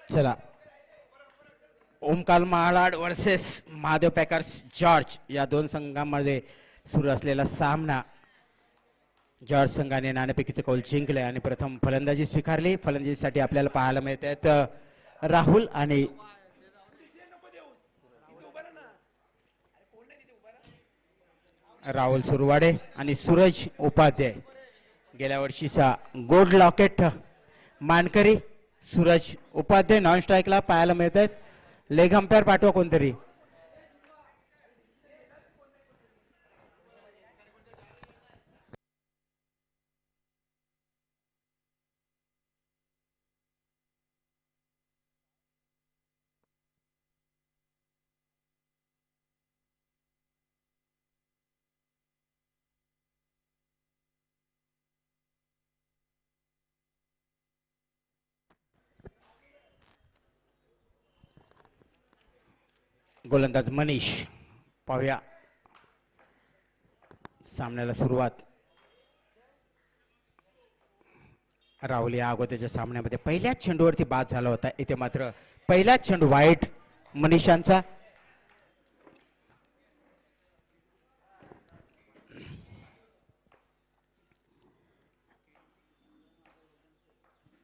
चला, Omkar Mahalad versus Mahadev Packers George या दोन संघांमध्ये सुरू असलेला सामना. जॉर्ज संघाने नाणेफेकीचे कौल जिंकले आणि प्रथम फलंदाजी स्वीकारली. फलंदाजीसाठी आपल्याला पाहायला मिळत आहेत राहुल आणि राहुल सुरवाडे आणि सूरज उपाध्याय. गेल्या वर्षीचा गोल्ड लॉकेट मानकरी सूरज उपाध्याय नॉन स्ट्राईकला पाहायला मिळत आहेत. लेग अंपायर पाठवा कोणतरी. गोलंदाज मनीष. पाहूया सामन्याला सुरुवात. राहुल या अगोदरच्या सामन्यामध्ये पहिल्याच चेंडूवरती बाद झाला होता. इथे मात्र पहिलाच चेंडू वाईट मनीषांचा.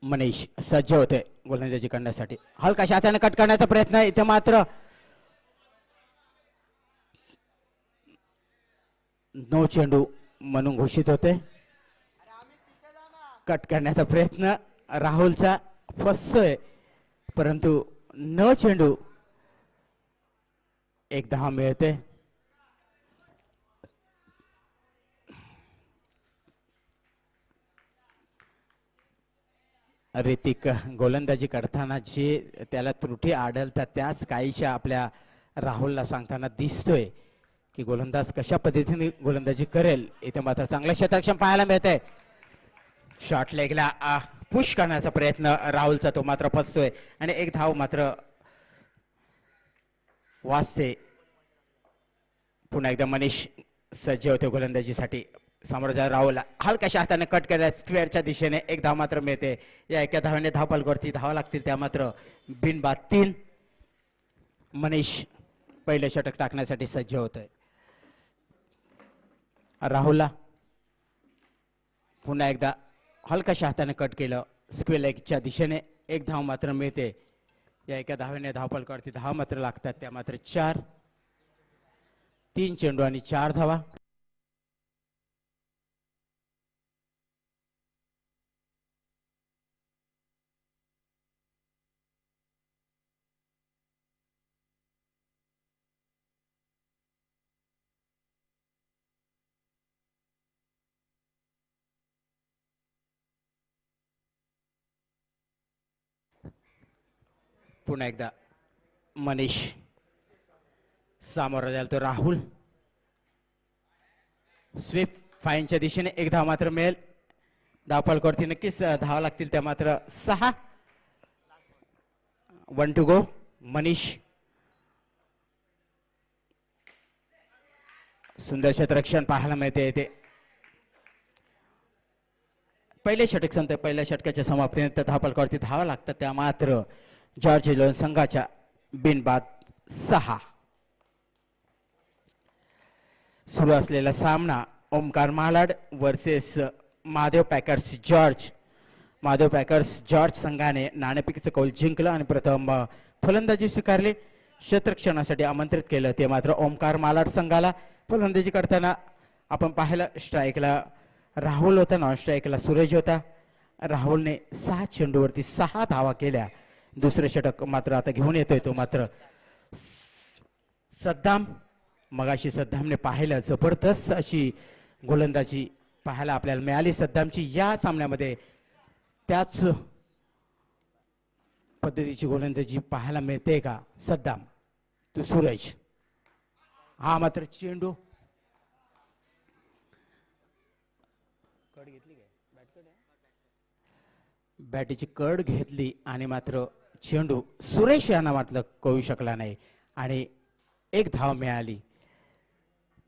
मनीष सज्ज होते गोलंदाजी करण्यासाठी. हलका शाताने कट करण्याचा प्रयत्न. इथे मात्र नो चेंडू म्हणून घोषित होते. कट करण्याचा प्रयत्न राहुलचा फसतोय, परंतु न चेंडू. एक धाव मिळते. ऋतिक गोलंदाजी करताना जे त्याला त्रुटी आढळतात त्याच काहीशा आपल्या राहुलला सांगताना दिसतोय की गोलंदाज कशा पद्धतीने गोलंदाजी करेल. इथे मात्र चांगलं क्षेत्ररक्षण पाहायला मिळतंय. शॉर्ट लेगला पुश करण्याचा प्रयत्न राहुलचा, तो मात्र फसतोय आणि एक धाव मात्र वाचते. पुन्हा एकदा मनीष सज्ज होते गोलंदाजीसाठी. समोरच्या राहुल हलक्याशा हाताने कट केला स्क्वेअरच्या दिशेने. एक धाव मात्र मिळते. या एका धावाने धावफलकावरती धावा लागतील त्या मात्र बिनबाद 3. मनीष पहिले षटक टाकण्यासाठी सज्ज होतोय. राहुलला पुन्हा एकदा हलक्याशा हाताने कट केलं स्क्वेअर लेगच्या दिशेने. एक धाव मात्र मिळते. या एका धावेने धावफलकावरती धावा मात्र लागतात त्या मात्र 4. 3 चेंडू आणि 4 धावा. पुन्हा एकदा मनीष सामोरा जाईल तो राहुल. स्वीप फाईनच्या दिशेने एक धाव मात्र मिळेल. धावफलकावरती नक्कीच धावा लागतील त्या मात्र 6. 1 टू गो. मनीष सुंदर क्षेत्ररक्षण पाहायला मिळते. येते पहिले षटक संपते. पहिल्या षटकाच्या समाप्तीनंतर धावफलकावरती धावा लागतात त्या मात्र जॉर्ज इलेव्हन संघाच्या बिनबाद 6. सुरू असलेला सामना Omkar Mahalad versus Mahadev Packers George. Mahadev Packers George संघाने नाणेफेकीचं कौल जिंकलं आणि प्रथम फलंदाजी स्वीकारली. क्षेत्ररक्षणासाठी आमंत्रित केलं ते मात्र ओमकार महालाड संघाला. फलंदाजी करताना आपण पाहिलं स्ट्राईकला राहुल होता, नॉन स्ट्राईकला सूरज होता. राहुलने 6 चेंडूवरती 6 धावा केल्या. दुसरे षटक मात्र आता घेऊन येतोय तो मात्र सद्दाम. मगाशी सद्दामने पाहिलं जबरदस्त अशी गोलंदाजी पाहायला आपल्याला मिळाली सद्दामची. या सामन्यामध्ये त्याच पद्धतीची गोलंदाजी पाहायला मिळते का सद्दाम तू सूरज. हा मात्र चेंडू कड घेतली काय बॅटीची कड घेतली आणि मात्र चेंडू सुरेश यांना मात्र कळू शकला नाही आणि एक धाव मिळाली.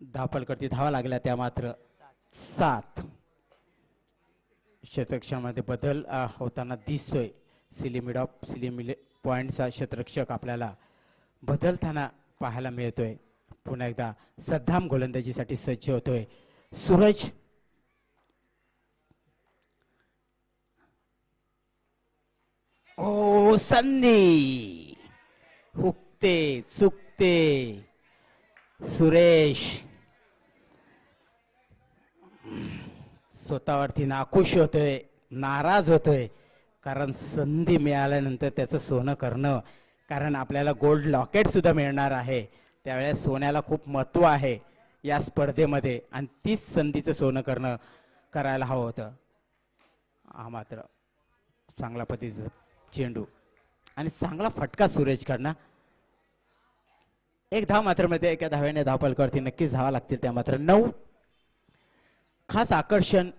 धावफलकावरती धावा लागल्या त्या मात्र 7. क्षेत्ररक्षणामध्ये बदल होताना दिसतोय. सिली पॉइंटचा क्षेत्ररक्षक आपल्याला बदलताना पाहायला मिळतोय. पुन्हा एकदा सद्दाम गोलंदाजीसाठी सज्ज होतोय. सूरज ओ संधी हुकते चुकते. सुरेश स्वतःवरती नाखुश होतोय, नाराज होतोय, कारण संधी मिळाल्यानंतर त्याचं सोनं करणं, कारण आपल्याला गोल्ड लॉकेट सुद्धा मिळणार आहे. त्यावेळेस सोन्याला खूप महत्त्व आहे या स्पर्धेमध्ये आणि तीच संधीचं सोनं करणं करायला हवं होतं. हा मात्र चांगला पद्धतीचा चेंडू आणि चांगला फटका सुरेशकडनं. एक धाव मात्र मध्ये एका धाव्याने धावपलकावरती नक्कीच धावा लागतील. त्या मात्र 9. खास आकर्षण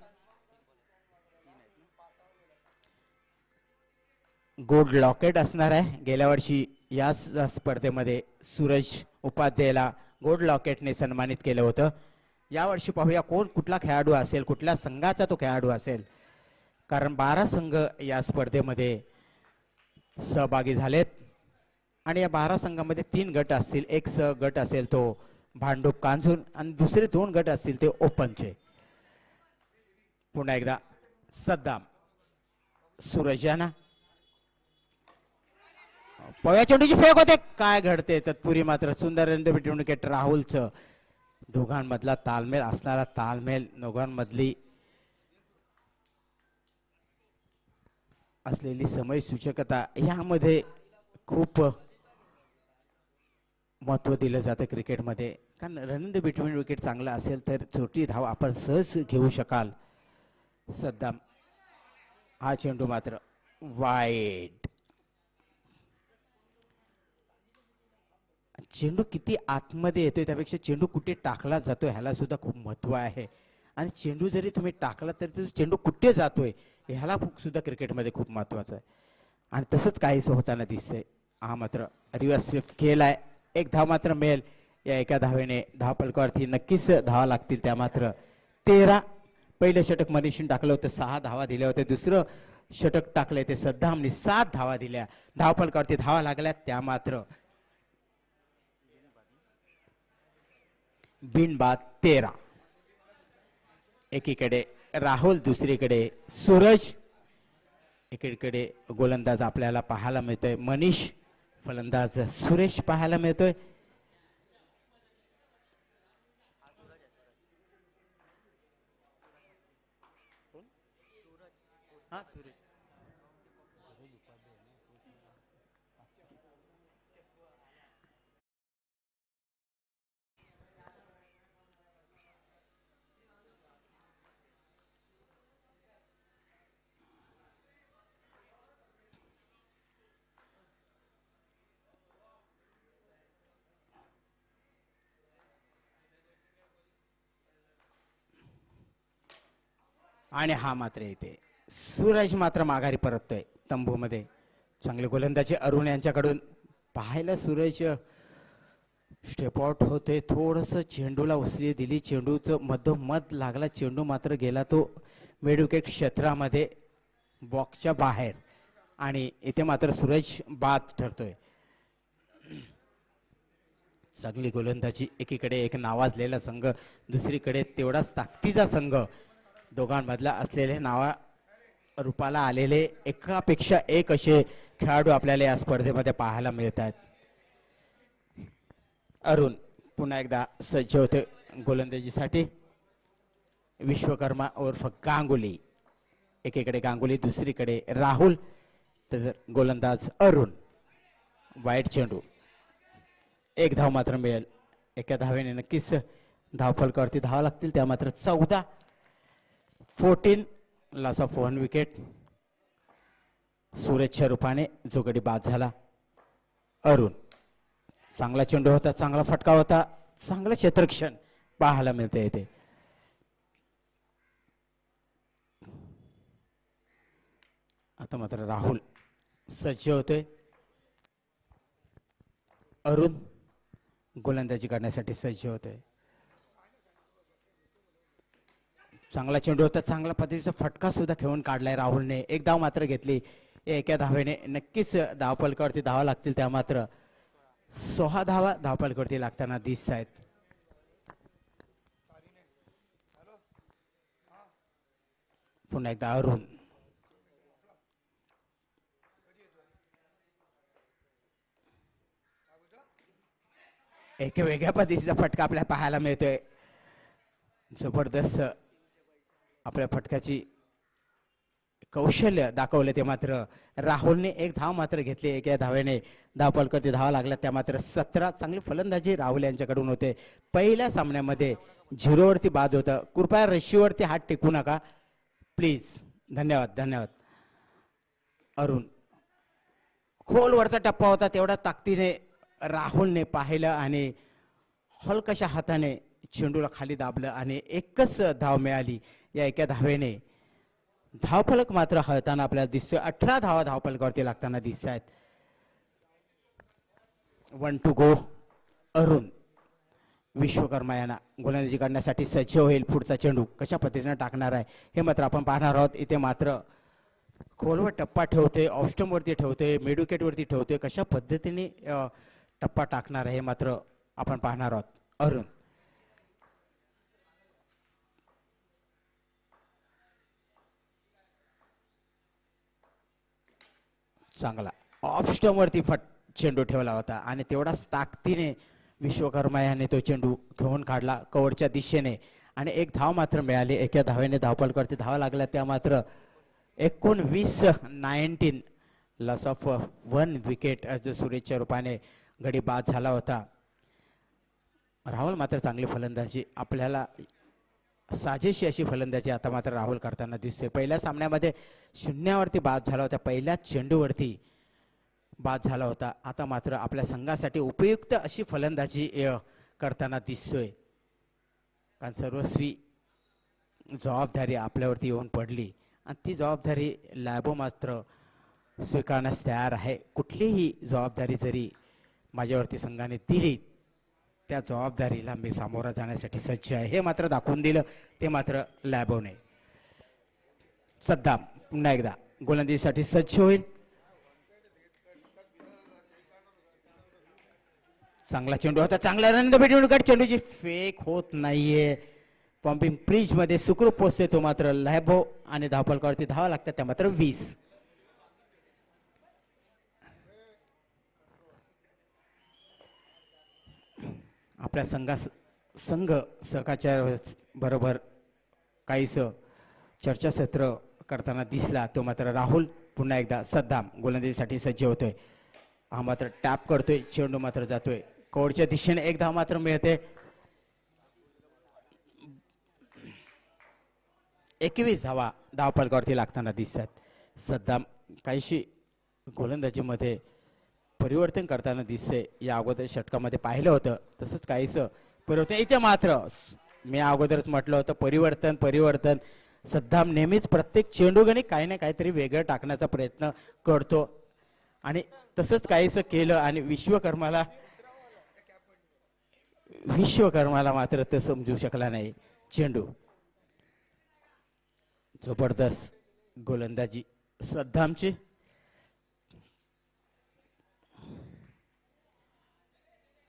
गोल्ड लॉकेट असणार आहे. गेल्या वर्षी या स्पर्धेमध्ये सूरज उपाध्यायला गोल्ड लॉकेटने सन्मानित केलं होतं. यावर्षी पाहूया कोण कुठला खेळाडू असेल, कुठल्या संघाचा तो खेळाडू असेल, कारण 12 संघ या स्पर्धेमध्ये सहभागी झालेत आणि या 12 संघामध्ये 3 गट असतील. एक गट असेल तो भांडूप कांजून आणि दुसरे 2 गट असतील ते ओपनचे. पुन्हा एकदा सद्दाम सूरजाना पव्या चेंडूची फेक होते. काय घडते तत्पुरी मात्र सुंदर रंगभेटी विकेट राहुलचं. दोघांमधला तालमेल असणारा तालमेल, दोघांमधली असलेली समय सूचकता यामध्ये खूप महत्व दिलं जातं क्रिकेटमध्ये. कारण रन द बिटवीन विकेट चांगला असेल तर छोटी धाव आपण सहज घेऊ शकाल. सद्दाम हा चेंडू मात्र वाईड. चेंडू किती आतमध्ये येतोय त्यापेक्षा चेंडू कुठे टाकला जातोय ह्याला सुद्धा खूप महत्व आहे. आणि चेंडू जरी तुम्ही टाकला तरी तो चेंडू कुठे जातोय ह्याला सुद्धा क्रिकेटमध्ये खूप महत्वाचं आहे. आणि तसंच काहीच होताना दिसतंय. हा मात्र रिव्हर्स स्विफ्ट केलाय. एक धाव मात्र मिळेल. या एका धावेने धावपलकावरती नक्कीच धावा लागतील. त्या मात्र 13. पहिलं षटक मनीषने टाकलं होतं, 6 धावा दिल्या होत्या. दुसरं षटक टाकलंय ते सद्दामने 7 धावा दिल्या. धावपलकावरती धावा लागल्या. त्या मात्र बिनबाद 13. एकीकडे राहुल, दुसरीकडे सूरज. एकीकडे गोलंदाज आपल्याला पाहायला मिळतोय मनीष, फलंदाज सुरेश पाहायला मिळतोय. आणि हा मात्र येते. सूरज मात्र माघारी परततोय तंबूमध्ये. चांगले गोलंदाजी अरुण यांच्याकडून पाहायला सूरज स्टेप आउट होते. थोडंसं चेंडूला उसळी दिली, चेंडूचं मधोमध लागला. चेंडू मात्र गेला तो मिड विकेट क्षेत्रामध्ये बॉक्सच्या बाहेर आणि इथे मात्र सूरज बाद ठरतोय. चांगली गोलंदाजी. एकीकडे एक नावाजलेला संघ, दुसरीकडे तेवढाच ताकदीचा संघ. दोघांमधला असलेले नावा रूपाला आलेले एकापेक्षा एक असे खेळाडू आपल्याला या स्पर्धेमध्ये पाहायला मिळतात. अरुण पुन्हा एकदा सज्ज होते गोलंदाजीसाठी. विश्वकर्मा उर्फ गांगुली. एकीकडे गांगुली, दुसरीकडे राहुल, तर गोलंदाज अरुण. वाईट चेंडू. एक धाव मात्र मिळेल. एका धावेने नक्कीच धावफलकावरती धावा लागतील. त्या मात्र 14. 14 लॉस ऑफ 1 विकेट. सूरजच्या रूपाने जो गडी बाद झाला. अरुण चांगला चेंडू होता, चांगला फटका होता, चांगलं क्षेत्ररक्षण पाहायला मिळते येते. आता मात्र राहुल सज्ज होते. अरुण गोलंदाजी करण्यासाठी सज्ज होते. चांगला चेंडू होता, चांगला पद्धतीचा फटका सुद्धा खेळून काढलाय राहुलने. एक धाव मात्र घेतली. एका धावेने नक्कीच धावपलकावरती धावा लागतील, त्या मात्र 6 धावा धावपलकावरती लागताना दिसत आहेत. पुन्हा एकदा अरुण एक वेगळ्या पद्धतीचा फटका आपल्याला पाहायला मिळतोय. जबरदस्त आपल्या फटक्याची कौशल्य दाखवले ते मात्र राहुलने एक धाव मात्र घेतली. एका धावेने धावपलकावरती धावा लागल्या, त्या मात्र 17. चांगली फलंदाजी राहुल यांच्याकडून होते. पहिल्या सामन्यामध्ये 0वरती बाद होतं. कृपया रेषेवरती हात टेकू नका प्लीज. धन्यवाद धन्यवाद. अरुण खोलवरचा टप्पा होता, तेवढा ताकदीने राहुलने पाहिलं आणि हलकशा हाताने चेंडूला खाली दाबलं आणि एकच धाव मिळाली. या एका धावेने धावफलक मात्र हलताना आपल्याला दिसतोय. 18 धावा धावफलकावरती लागताना दिसत आहेत. 1 to go. अरुण विश्वकर्मा यांना गोलंदाजी करण्यासाठी सज्ज होईल. पुढचा चेंडू कशा पद्धतीने टाकणार आहे हे मात्र आपण पाहणार आहोत. इथे मात्र खोलवर टप्पा ठेवतोय, ऑफस्टंपवरती ठेवतोय, मेडुकेटवरती ठेवतोय, कशा पद्धतीने टप्पा टाकणार आहे हे मात्र आपण पाहणार आहोत. अरुण चांगला ऑफस्टंपवरती चेंडू ठेवला होता आणि तेवढाच ताकदीने विश्वकर्मा याने तो चेंडू घेऊन काढला कव्हरच्या दिशेने आणि एक धाव मात्र मिळाली. एका धावेने धावपलकावरती धावा लागल्या, त्या मात्र 19 लॉस ऑफ 1 विकेट सुरेशच्या रूपाने गडी बाद झाला होता. राहुल मात्र चांगली फलंदाजी, आपल्याला साजेशी अशी फलंदाजी आता मात्र राहुल करताना दिसते. पहिल्या सामन्यामध्ये 0वरती बाद झाला होता, पहिल्याच चेंडूवरती बाद झाला होता. आता मात्र आपल्या संघासाठी उपयुक्त अशी फलंदाजी करताना दिसतोय. कारण सर्वस्वी जबाबदारी आपल्यावरती येऊन पडली आणि ती जबाबदारी लॅबो मात्र स्वीकारण्यास तयार आहे. कुठलीही जबाबदारी जरी माझ्यावरती संघाने दिली, त्या जबाबदारीला मी सामोरा जाण्यासाठी सज्ज आहे हे मात्र दाखवून दिलं ते मात्र लॅबोने. सद्दाम पुन्हा एकदा गोलंदाजीसाठी सज्ज होईल. चांगला चेंडू होता, चांगला रन भेटून चेंडूची फेक होत नाहीये. पंपिंग ब्रिज मध्ये सुखरूप पोहोचते तो मात्र लॅबो आणि धावपलकावरती धावा लागतात, त्या मात्र 20. आपल्या संघ सहकाच्या बरोबर काहीच चर्चासत्र करताना दिसला तो मात्र राहुल. पुन्हा एकदा सद्दाम गोलंदाजीसाठी सज्ज होतोय. हा मात्र टॅप करतोय, चेंडू मात्र जातोय कोडच्या दिशेने. एक धाव मात्र मिळते. 21 धावा धावपलकावरती लागताना दिसतात. सद्दाम काहीशी गोलंदाजीमध्ये परिवर्तन करताना दिसते. या अगोदर षटकामध्ये पाहिलं होतं तसंच काहीच परिवर्तन. इथे मात्र मी अगोदरच म्हटलं होतं परिवर्तन. सद्दाम नेहमीच प्रत्येक चेंडूगणी काही ना काहीतरी वेगळं टाकण्याचा प्रयत्न करतो आणि तसंच काहीच केलं आणि विश्वकर्माला मात्र ते समजू शकला नाही. चेंडू जबरदस्त गोलंदाजी सद्दामची.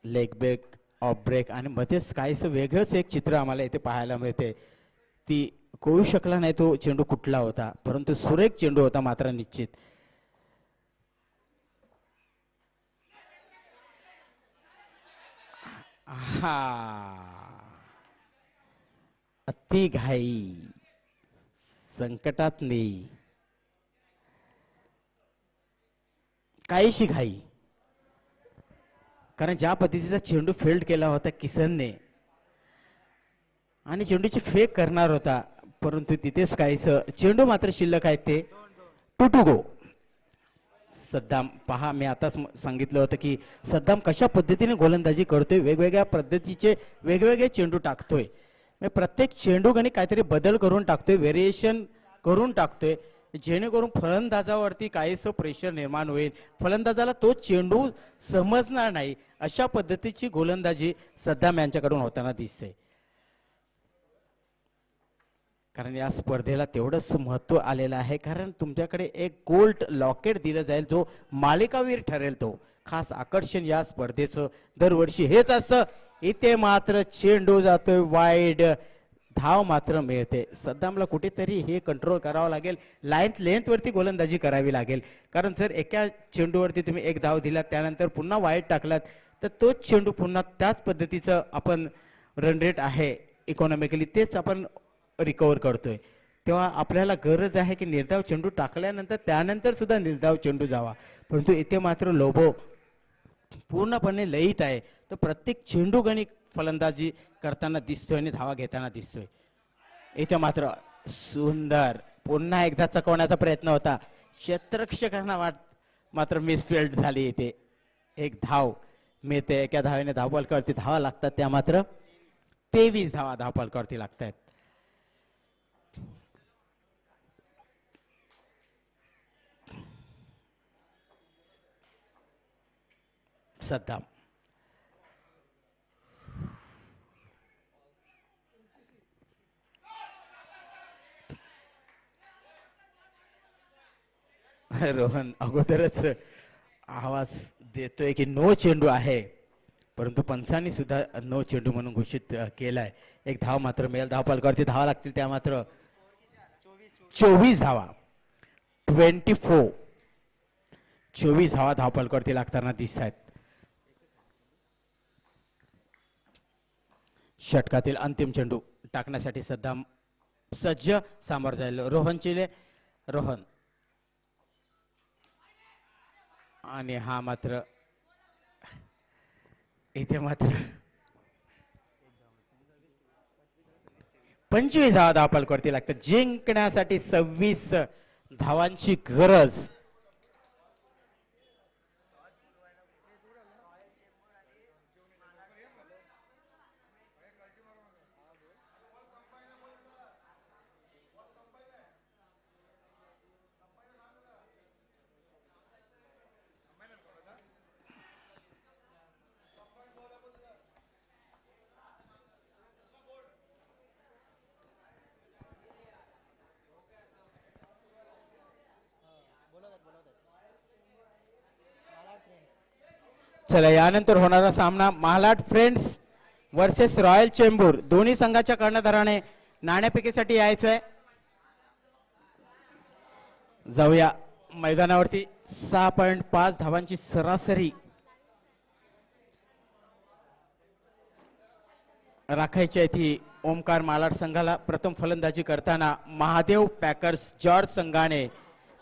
लेग ब्रेक, ऑफ ब्रेक आणि मध्येच काहीच वेगळंच एक चित्र आम्हाला इथे पाहायला मिळते. ती कळू शकला नाही तो चेंडू कुठला होता, परंतु सुरेख चेंडू होता मात्र निश्चित. हा अति घाई संकटात नाही, काहीशी घाई. कारण ज्या पद्धतीचा चेंडू फिल्ड केला होता किसनने आणि चेंडूची फेक करणार होता, परंतु तिथेच काहीच चेंडू मात्र शिल्लक आहेत ते 2 to go. सद्दाम पहा, मी आताच सांगितलं होतं की सद्दाम कशा पद्धतीने गोलंदाजी करतोय, वेगवेगळ्या पद्धतीचे वेगवेगळे चेंडू टाकतोय. प्रत्येक चेंडूगणी काहीतरी बदल करून टाकतोय, व्हेरिएशन करून टाकतोय, जेणेकरून फलंदाजावरती काहीसं प्रेशर निर्माण होईल, फलंदाजाला तो चेंडू समजणार नाही, अशा पद्धतीची गोलंदाजी सद्दाम यांच्याकडून होताना दिसते. कारण या स्पर्धेला तेवढंच महत्त्व आलेलं आहे, कारण तुमच्याकडे एक गोल्ड लॉकेट दिलं जाईल जो मालिकावीर ठरेल. तो खास आकर्षण या स्पर्धेचं दरवर्षी हेच असतं. इथे मात्र चेंडू जातोय वाईड, धाव मात्र मिळते. सद्दामला कुठेतरी हे कंट्रोल करावं लागेल, लेंथवरती गोलंदाजी करावी लागेल. कारण जर एका चेंडूवरती तुम्ही एक धाव दिलात त्यानंतर पुन्हा वाईड टाकलात तर तोच चेंडू पुन्हा त्याच पद्धतीचं आपण रन रेट आहे इकॉनॉमिकली तेच आपण रिकवर करतोय. तेव्हा आपल्याला गरज आहे की निर्धाव चेंडू टाकल्यानंतर त्यानंतर सुद्धा निर्धाव चेंडू जावा. परंतु इथे मात्र लोबो पूर्णपणे लयीत आहे. तो प्रत्येक चेंडू गणित फलंदाजी करताना दिसतोय आणि धावा घेताना दिसतोय. इथे मात्र सुंदर पुन्हा एकदा चकवण्याचा प्रयत्न होता. क्षेत्ररक्षकांना मात्र मिसफिल्ड झाली. इथे एक धाव मिळते. एका धावेने धावफलकावरती धावा लागतात त्या मात्र 23 धावा धावफलकावरती लागतात. सद्दाम रोहन अगोदरच आवाज देतोय की नो चेंडू आहे, परंतु पंचांनी सुद्धा नो चेंडू म्हणून घोषित केलाय. एक धाव मात्र मिळेल. धावफलकावरती धावा लागतील त्या मात्र 24 धावा 24 धावा धावफलकावरती लागताना दिसत आहेत. षटकातील अंतिम चेंडू टाकण्यासाठी सद्दाम सज्ज, सामोर जाईल रोहन चिले. रोहन आणि हा मात्र इथे मात्र 25 धावा धावफलकावरती लागतात. जिंकण्यासाठी 26 धावांची गरज. चला यानंतर होणारा सामना महालाड फ्रेंड्स वर्सेस रॉयल चेंबूर. दोन्ही संघाच्या कर्णधाराने नाणेफेकीसाठी यायचंय. जाऊया मैदानावरती. 6.5 धावांची सरासरी राखायची आहे ती ओमकार मालाड संघाला. प्रथम फलंदाजी करताना महादेव पॅकर्स जॉर्ज संघाने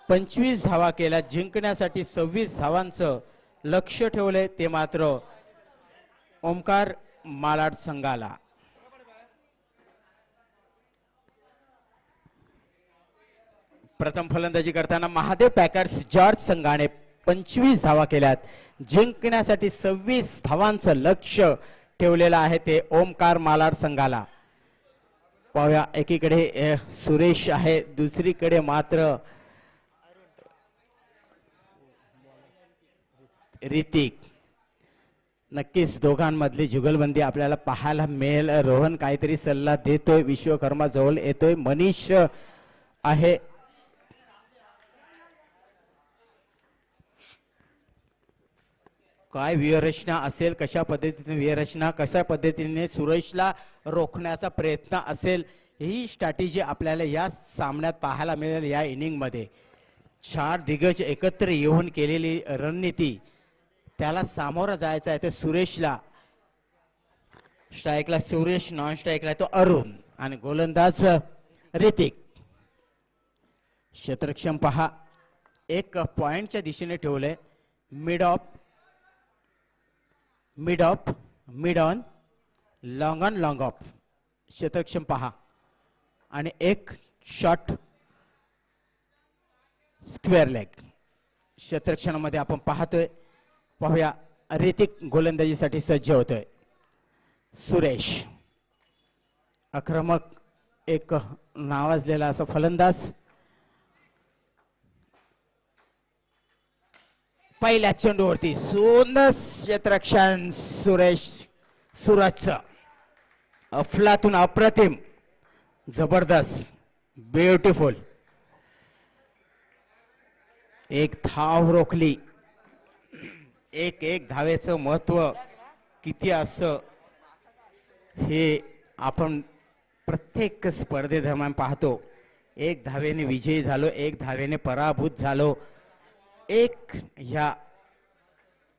25 धावा केल्या. जिंकण्यासाठी 26 धावांचं लक्ष ठेवले ते मात्र ओमकार मालाड संघाला. प्रथम फलंदाजी करताना महादेव पॅकर्स जॉर्ज संघाने 25 धावा केल्यात. जिंकण्यासाठी 26 धावांचं लक्ष ठेवलेलं आहे ते ओमकार मालाड संघाला. पाहूया एकीकडे सुरेश आहे, दुसरीकडे मात्र ऋतिक. नक्कीच दोघांमधली जुगलबंदी आपल्याला पाहायला मिळेल. रोहन काहीतरी सल्ला देतोय, विश्वकर्मा जवळ येतोय, मनीष आहे. काय व्यूहरचना असेल, कशा पद्धतीने व्यूहरचना, कशा पद्धतीने सुरेशला रोखण्याचा प्रयत्न असेल, ही स्ट्रॅटेजी आपल्याला या सामन्यात पाहायला मिळेल. या इनिंग मध्ये 4 दिग्गज एकत्र येऊन केलेली रणनीती, त्याला सामोरं जायचं आहे. ते सुरेशला स्ट्राईकला सुरेश, नॉन स्ट्राईकला तो अरुण आणि गोलंदाज ऋतिक. क्षेत्ररक्षण पहा, एक पॉइंटच्या दिशेने ठेवले. Mid of, mid on, long on, long of. क्षेत्ररक्षण पहा आणि एक शॉट स्क्वेअर लेग. क्षेत्ररक्षणामध्ये आपण पाहतोय. पाहूया ऋतिक गोलंदाजीसाठी सज्ज होतोय. सुरेश आक्रमक, एक नावाजलेला असा फलंदाज. पहिल्या चेंडूवरती सुंदर क्षेत्ररक्षण सूरजचं, अफलातून अप्रतिम, जबरदस्त. ब्युटिफुल. एक धाव रोखली. एक एक धावेचं महत्व किती असतं हे आपण प्रत्येक स्पर्धेदरम्यान पाहतो. एक धावेने विजयी झालो, एक धावेने पराभूत झालो. एक ह्या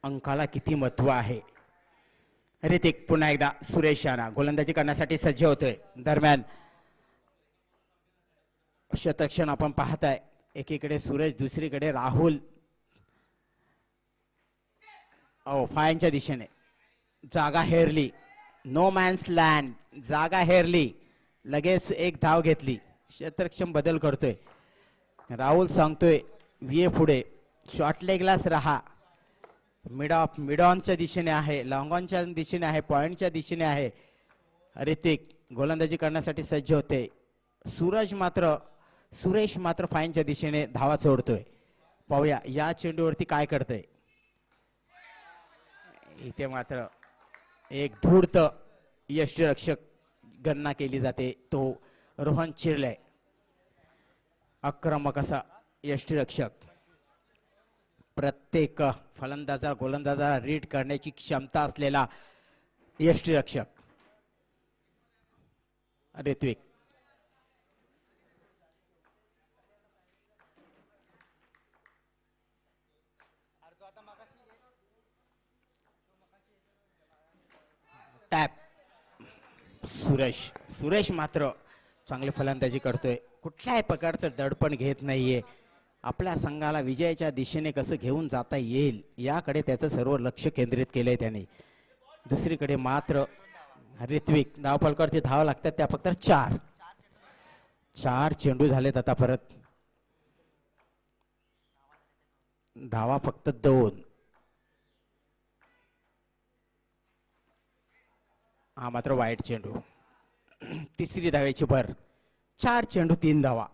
अंकाला किती महत्व आहे. ऋतिक पुन्हा एकदा सुरेश राणा गोलंदाजी करण्यासाठी सज्ज होतोय. दरम्यान शतक्षण आपण पाहताय. एकीकडे सुरेश, दुसरीकडे राहुल. फायनच्या दिशेने जागा हेरली. No man's land. जागा हेरली. लगेच एक धाव घेतली. शतक्षम बदल करतोय. राहुल सांगतोय व्ही पुढे शॉर्ट लेगलाच राहा. मिड ऑफ मिड ऑनच्या दिशेने आहे, लॉंग ऑनच्या दिशेने आहे, पॉइंटच्या दिशेने आहे. ऋतिक गोलंदाजी करण्यासाठी सज्ज होते. सुरेश मात्र फाईनच्या दिशेने धावा सोडतोय. पाहूया या चेंडूवरती काय करतोय. इथे मात्र एक धूर्त यष्टिरक्षक गणना केली जाते. तो रोहन चिर्ले. आक्रमक असा यष्टिरक्षक. प्रत्येक फलंदाजा गोलंदाजाला रीड करण्याची क्षमता असलेला यष्टिरक्षक. ऋत्विक टॅप. सुरेश मात्र चांगली फलंदाजी करतोय. कुठल्याही प्रकारचं दडपण घेत नाहीये. आपल्या संघाला विजयाच्या दिशेने कसं घेऊन जाता येईल याकडे त्याचं सर्व लक्ष केंद्रित केलंय त्याने. दुसरीकडे मात्र ऋत्विक धावफलकावरती धाव लागतात त्या फक्त चार चेंडू झालेत आता परत. धावा फक्त 2. हा मात्र वाईट चेंडू. तिसरी धावेची भर. 4 चेंडू 3 धावा.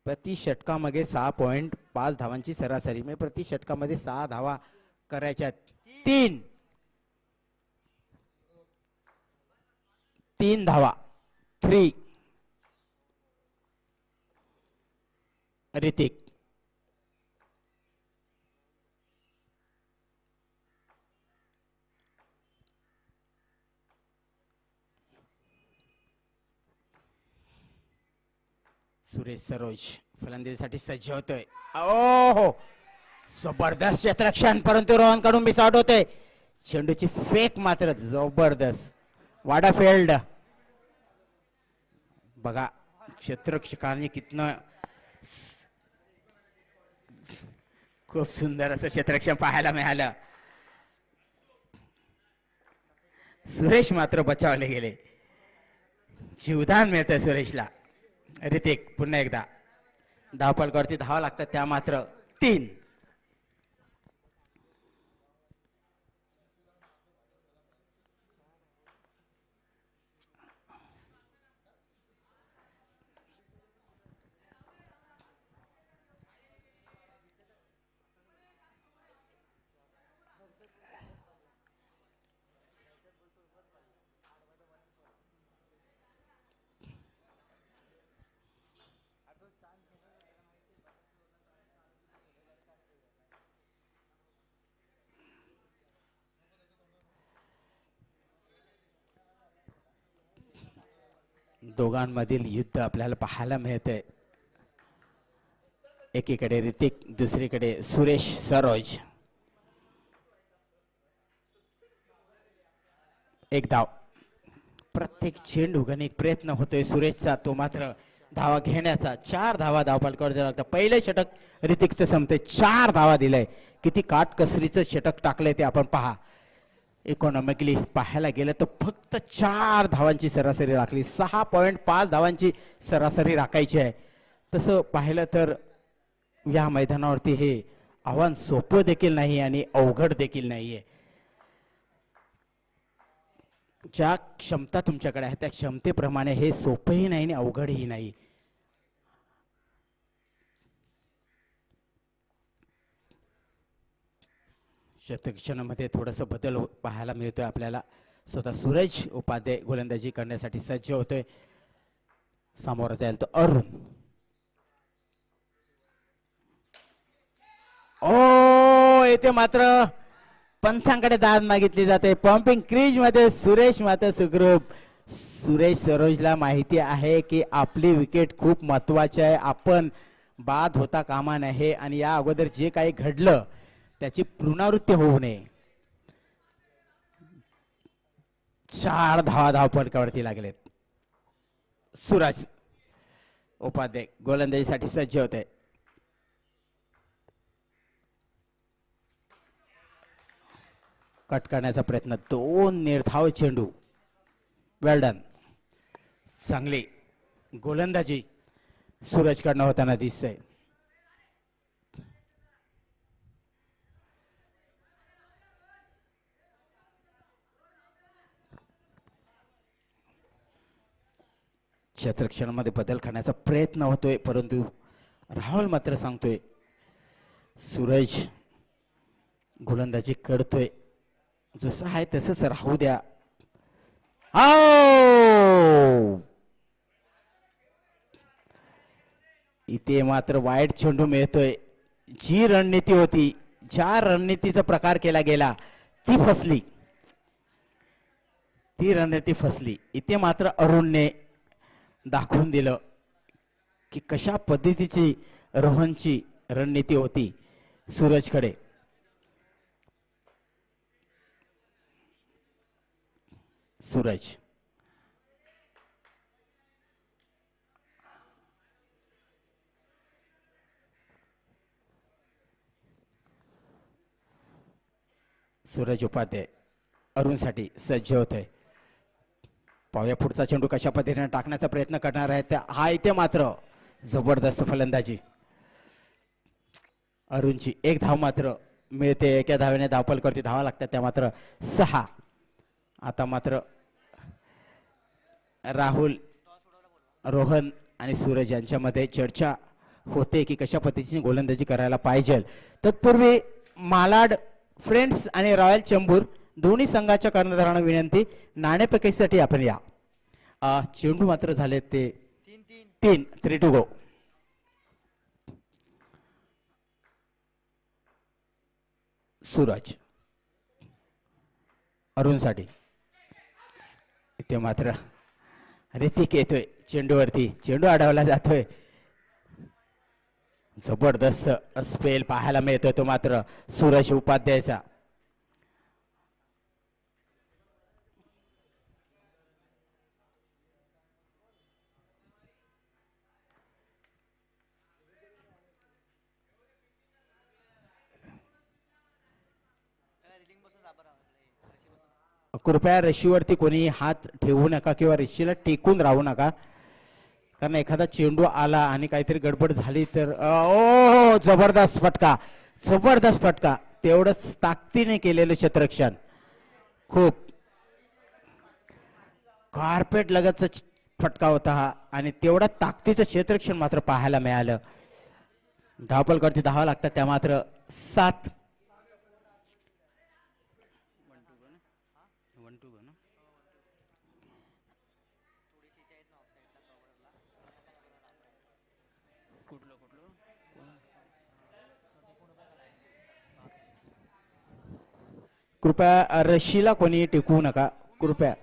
प्रति षटकामध्ये 6.5 धावांची सरासरी. म्हणजे प्रति षटकामध्ये 6 धावा करायच्या. 3 धावा. 3. ऋतिक सुरेश सरोज फलंदाजीसाठी सज्ज होतोय. हो जबरदस्त क्षेत्ररक्षण, परंतु रोहन कडून मिस आउट होते. चेंडूची फेक मात्र जबरदस्त. वाडा फेल्ड. बघा क्षेत्ररक्षकाने कितना खूप सुंदर असं क्षेत्ररक्षण पाहायला मिळालं. सुरेश मात्र बचावले गेले. जीवदान मिळतं सुरेशला. ऋतिक पुन्हा एकदा धावफलकावरती धावा लागतात त्या मात्र 3. दोघांमधील युद्ध आपल्याला पाहायला मिळतंय. एकीकडे ऋतिक, दुसरीकडे सुरेश सरोज. एक धाव. प्रत्येक चेंडू एक प्रयत्न होतोय सुरेशचा, तो मात्र धावा घेण्याचा. 4 धावा धावफलकावर द्यावं लागतं. पहिलं षटक ऋतिकचं संपते. 4 धावा दिलंय. किती काटकसरीचं षटक टाकलंय ते आपण पहा. इकॉनॉमिकली पाहायला गेलं तर फक्त 4 धावांची सरासरी राखली. 6.5 धावांची सरासरी राखायची आहे. तसं पाहिलं तर या मैदानावरती हे आव्हान सोपं देखील नाही आणि अवघड देखील नाहीये. ज्या क्षमता तुमच्याकडे आहे त्या क्षमतेप्रमाणे हे सोपंही नाही आणि अवघडही नाही. शतक्षणामध्ये थोडंसं बदल पाहायला मिळतोय आपल्याला. स्वतः सूरज उपाध्याय गोलंदाजी करण्यासाठी सज्ज होतोय. समोर जाईल तो अरुण. ओ येथे मात्र पंचांकडे दाद मागितली जाते. पंपिंग क्रीज मध्ये सुरेश मात्र सुखरूप. सुरेश सरोजला माहिती आहे की आपली विकेट खूप महत्वाची आहे. आपण बाद होता कामा नये आणि या अगोदर जे काही घडलं त्याची पुनरावृत्ती होऊ नये. 4 धावपटकावरती लागलेत. सूरज उपाध्याय गोलंदाजीसाठी सज्ज होते. कट करण्याचा प्रयत्न. 2 निर्धाव चेंडू. वेल डन. चांगली गोलंदाजी सूरजकडनं होताना दिसतंय. क्षेत्रक्षणामध्ये बदल करण्याचा प्रयत्न होतोय परंतु राहुल मात्र सांगतोय सूरज गोलंदाजी करतोय जसं आहे तसंच राहू द्या. इथे मात्र वाईट चेंडू मिळतोय. जी रणनीती होती, ज्या रणनीतीचा प्रकार केला गेला ती फसली. ती रणनीती फसली. इथे मात्र अरुणने दाखवून दिलं की कशा पद्धतीची रोहनची रणनीती होती सूरजकडे. सूरज सूरज उपाध्याय अरुणसाठी सज्ज होतोय. पाहूया पुढचा चेंडू कशा पद्धतीने टाकण्याचा प्रयत्न करणार आहे. हा इथे मात्र जबरदस्त फलंदाजी. अरुणची 1 धाव मात्र मिळते. एका धावेने धावपल करते. धावा लागतात त्या मात्र 6. आता मात्र राहुल, रोहन आणि सूरज यांच्यामध्ये चर्चा होते की कशा पद्धतीने गोलंदाजी करायला पाहिजे. तत्पूर्वी मालाड फ्रेंड्स आणि रॉयल चेंबूर दोन्ही संघाच्या कर्णधारांना विनंती, नाणेफेकीसाठी आपण या. चेंडू मात्र झाले ते 3 टू गो. सूरज अरुणसाठी. इथे मात्र ऋतिक येतोय चेंडूवरती. चेंडू अडवला जातोय. जबरदस्त स्पेल पाहायला मिळतोय तो मात्र सूरज उपाध्यायचा. कृपया रेशीवरती कोणी हात ठेवू नका किंवा रेशीला टेकून राहू नका, कारण एखादा चेंडू आला आणि काहीतरी गडबड झाली तर ओ जबरदस्त फटका. जबरदस्त फटका. तेवढंच ताकदीने केलेलं क्षेत्ररक्षण. खूप कार्पेट लगतचा फटका होता हा आणि तेवढा ताकदीचं क्षेत्ररक्षण मात्र पाहायला मिळालं. धावपल करती धावा लागतात त्या मात्र 7. कृपया रशीला कोणी टिकवू नका कृपया.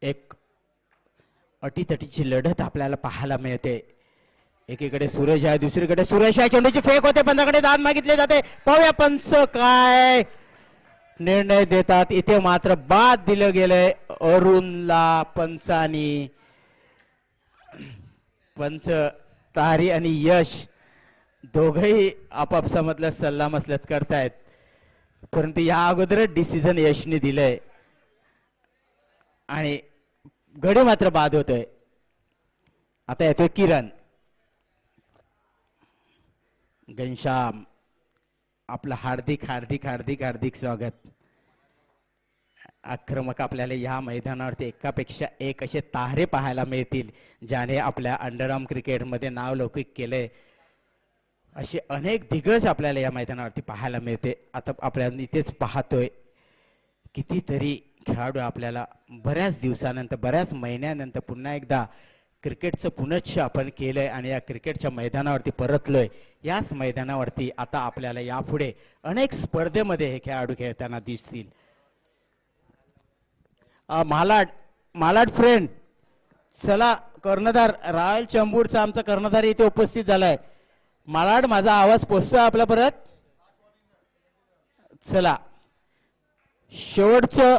एक अटीतटीची लढत आपल्याला पाहायला मिळते. एकीकडे सूरज आहे, दुसरीकडे सुरेश आहे. चेंडूची फेक होते, पंचाकडे दाद मागितले जाते. पाहूया पंच काय निर्णय देतात. इथे मात्र बाद दिलं गेलंय अरुणला पंचानी. पंच तारी आणि यश दोघही आपापसामधला सल्ला मसलत करतायत, परंतु या अगोदर डिसिजन यशने दिलंय आणि गडी मात्र बाद होतोय. आता येतोय किरण. घनश्याम आपलं हार्दिक हार्दिक हार्दिक हार्दिक स्वागत. आक्रमक आपल्याला या मैदानावरती एकापेक्षा एक असे तारे पाहायला मिळतील ज्याने आपल्या अंडरआर्म क्रिकेटमध्ये नाव लौकिक केले. असे अनेक दिग्गज आपल्याला या मैदानावरती पाहायला मिळते. आता आपल्याला इथेच पाहतोय कितीतरी खेळाडू आपल्याला बऱ्याच दिवसानंतर बऱ्याच महिन्यानंतर पुन्हा एकदा क्रिकेटचं पुनश्च आपण केलंय आणि या क्रिकेटच्या मैदानावरती परतलोय. याच मैदानावरती आता आपल्याला यापुढे अनेक स्पर्धेमध्ये हे खेळाडू खेळताना दिसतील. मालाड मालाड फ्रेंड चला, कर्णधार रॉयल चेंबूरचा आमचा कर्णधार इथे उपस्थित झालाय. मालाड माझा आवाज पोचतोय आपला परत? चला, शेवटचं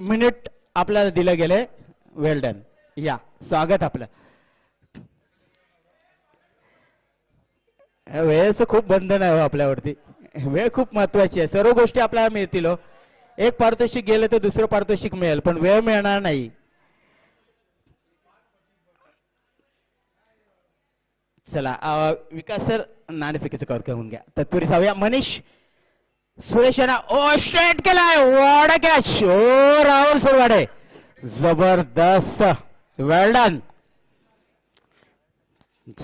मिनिट आपल्याला दिलं गेलंय. वेल डन. या स्वागत आपलं. वेळेचं खूप बंधन आहे हो आपल्यावरती. वेळ खूप महत्वाची आहे. सर्व गोष्टी आपल्याला मिळतील हो. एक पारितोषिक गेलं तर दुसरं पारितोषिक मिळेल पण वेळ मिळणार नाही. चला विकास सर नाणेफेकीचं कर करून घ्या. तत्पुरी जाऊया. मनीष सुरेश यांना ओ स्ट्रेट केलाय. वाडा कॅच. ओ राहुल सुरवाडे जबरदस्त. वेल डन.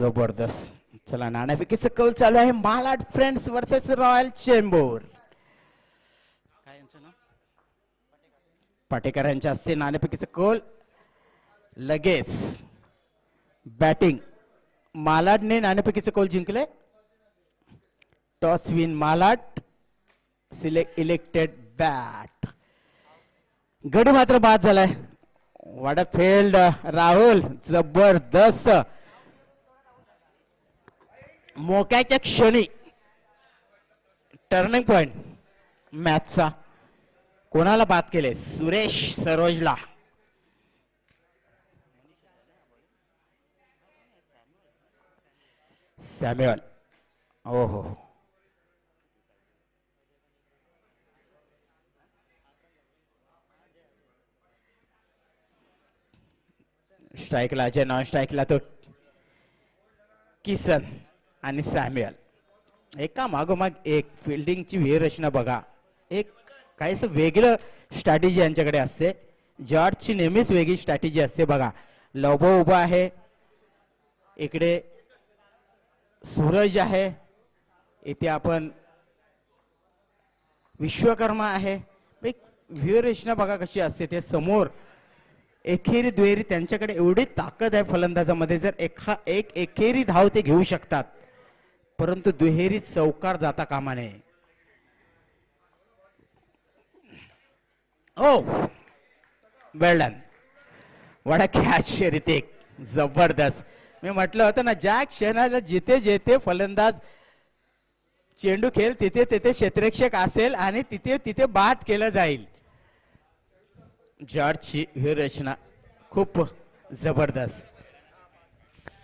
जबरदस्त. चला नाणेफेकीचं कौल चालू आहे. Malad friends versus royal Chembur. काय यांचं नाव? पाटेकर यांच्या हस्ते नाणेफेकीचं कौल. लगेच बॅटिंग मालाडने नाणेफेकीचं कौल जिंकले. Toss win Malad. Elected bat. गडी मात्र बाद झालाय. What a field Rahul. जबरदस्त. मोक्याच्या क्षणी टर्निंग पॉइंट मॅचचा. कोणाला बाद केले? सुरेश सरोजला. सॅम्युअल. हो हो. स्ट्राईकला अजय, नॉन स्ट्राईकला तो किसन आणि सॅम्युअल. एका मागोमाग एक फिल्डिंगची व्यूहरचना बघा. एक काहीच वेगळं स्ट्रॅटेजी यांच्याकडे असते. जॉर्जची नेहमीच वेगळी स्ट्रॅटेजी असते बघा. लवबो उभा आहे इकडे, सूरज आहे इथे, आपण विश्वकर्मा आहे. एक व्यूहरचना बघा कशी असते. ते समोर एकेरी दुहेरी त्यांच्याकडे एवढी ताकद आहे फलंदाजामध्ये. जर एक एकेरी धाव ते घेऊ शकतात परंतु दुहेरी चौकार जाता कामा नये. ओ वेल डन. वडा कॅच रितिक. जबरदस्त. मी म्हटलं होतं ना ज्या क्षणाला जिथे जिथे फलंदाज चेंडू खेळ तिथे तिथे क्षेत्ररक्षक असेल आणि तिथे तिथे बाद केलं जाईल. जॉर्जची व्यूहरचना खूप जबरदस्त.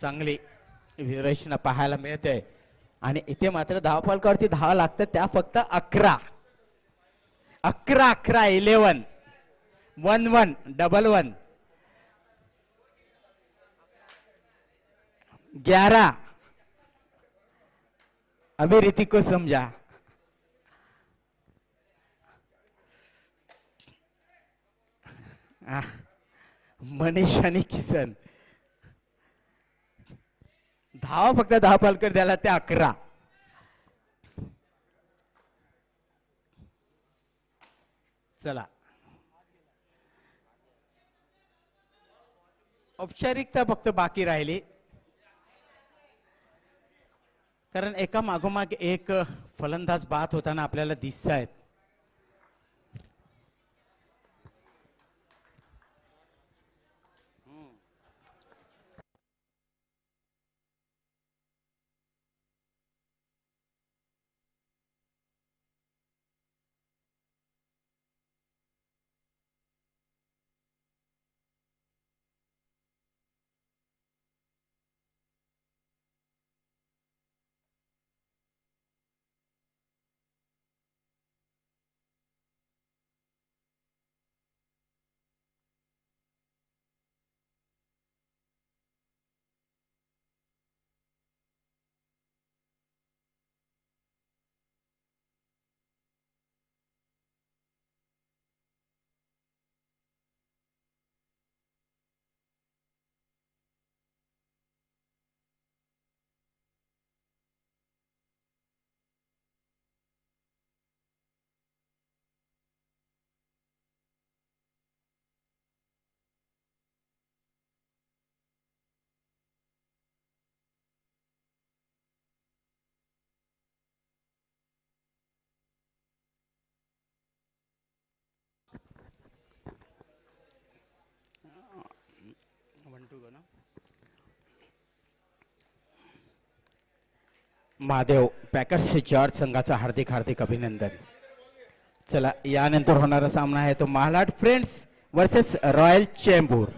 चांगली व्यूहरचना पाहायला मिळते आणि इथे मात्र धावफलकावरती धावा लागतात त्या फक्त 11. 11 11 11 11 11. अभी ऋतिक को समझा. मनीष आणि किसन धावा फक्त धावफलकर द्याला ते 11. चला औपचारिकता फक्त बाकी राहिली कारण एका मागोमाग एक फलंदाज बाद होताना आपल्याला दिसत आहेत. महादेव पॅकर्स जॉर्ज संघाचा हार्दिक हार्दिक अभिनंदन. चला यानंतर होणारा सामना आहे तो Malad friends versus royal Chembur.